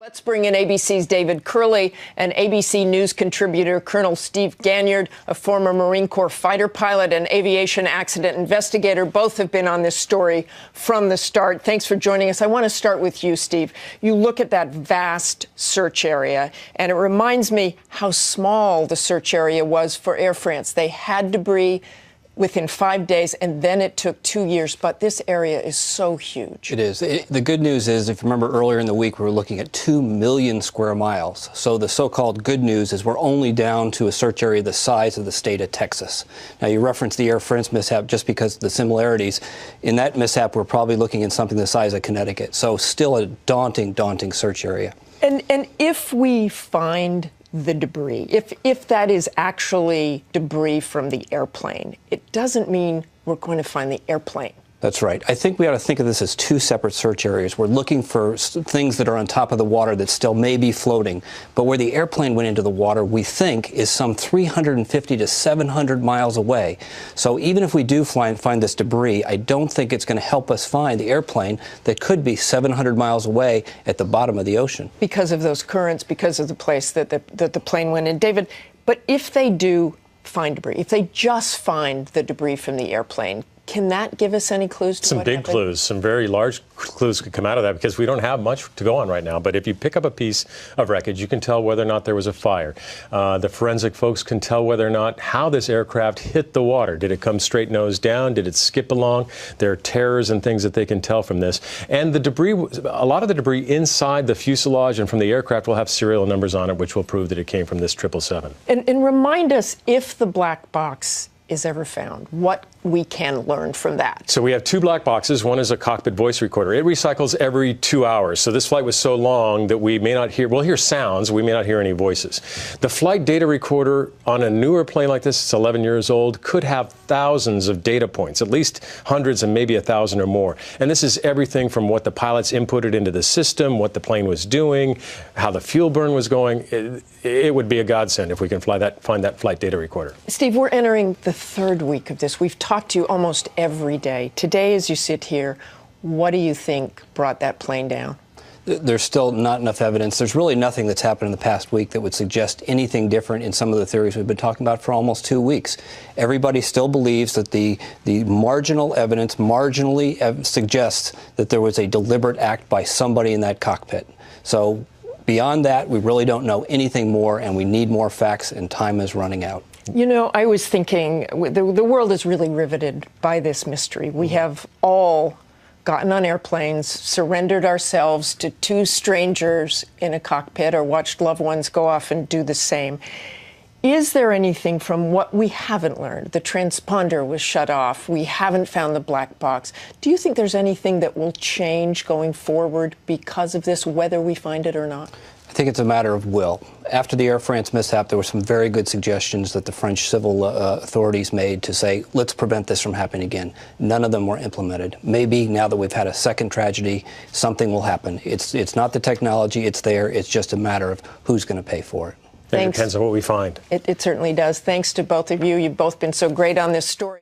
Let's bring in ABC's David Kerley and ABC News contributor Colonel Steve Ganyard, a former Marine Corps fighter pilot and aviation accident investigator. Both have been on this story from the start. Thanks for joining us. I want to start with you, Steve. You look at that vast search area, and it reminds me how small the search area was for Air France. They had debris within 5 days, and then it took 2 years. But this area is so huge. It is. The good news is, if you remember earlier in the week, we were looking at 2 million square miles. So the so-called good news is we're only down to a search area the size of the state of Texas. Now, you referenced the Air France mishap just because of the similarities. In that mishap, we're probably looking at something the size of Connecticut. So still a daunting, daunting search area. And if we find the debris, if that is actually debris from the airplane, it doesn't mean we're going to find the airplane. That's right. I think we ought to think of this as two separate search areas. We're looking for things that are on top of the water that still may be floating. But where the airplane went into the water, we think, is some 350 to 700 miles away. So even if we do find this debris, I don't think it's going to help us find the airplane that could be 700 miles away at the bottom of the ocean. Because of those currents, because of the place that the plane went in. David, but if they do find debris, if they just find the debris from the airplane, can that give us any clues to some what big happened? clues, some very large clues could come out of that, because we don't have much to go on right now. But if you pick up a piece of wreckage, you can tell whether or not there was a fire. The forensic folks can tell whether or not how this aircraft hit the water. Did it come straight nose down? Did it skip along? There are tears and things that they can tell from this. And the debris, a lot of the debris inside the fuselage and from the aircraft will have serial numbers on it, which will prove that it came from this 777. And remind us, if the black box is ever found, what we can learn from that. So we have two black boxes. One is a cockpit voice recorder. It recycles every 2 hours. So this flight was so long that we may not hear, we'll hear sounds, we may not hear any voices. The flight data recorder on a newer plane like this, it's 11 years old, could have thousands of data points, at least hundreds and maybe 1,000 or more. And this is everything from what the pilots inputted into the system, what the plane was doing, how the fuel burn was going. It would be a godsend if we can find that flight data recorder. Steve, we're entering the third week of this. We've talked to you almost every day. Today, as you sit here, what do you think brought that plane down? There's still not enough evidence. There's really nothing that's happened in the past week that would suggest anything different in some of the theories we've been talking about for almost 2 weeks. Everybody still believes that the marginal evidence marginally suggests that there was a deliberate act by somebody in that cockpit. So beyond that, we really don't know anything more, and we need more facts, and time is running out. You know, I was thinking, the world is really riveted by this mystery. We have all gotten on airplanes, surrendered ourselves to two strangers in a cockpit, or watched loved ones go off and do the same. Is there anything from what we haven't learned? The transponder was shut off. We haven't found the black box. Do you think there's anything that will change going forward because of this, whether we find it or not? I think it's a matter of will. After the Air France mishap, there were some very good suggestions that the French civil authorities made to say, let's prevent this from happening again. None of them were implemented. Maybe now that we've had a second tragedy, something will happen. It's not the technology, it's there. It's just a matter of who's going to pay for it. Thanks. It depends on what we find. It certainly does. Thanks to both of you. You've both been so great on this story.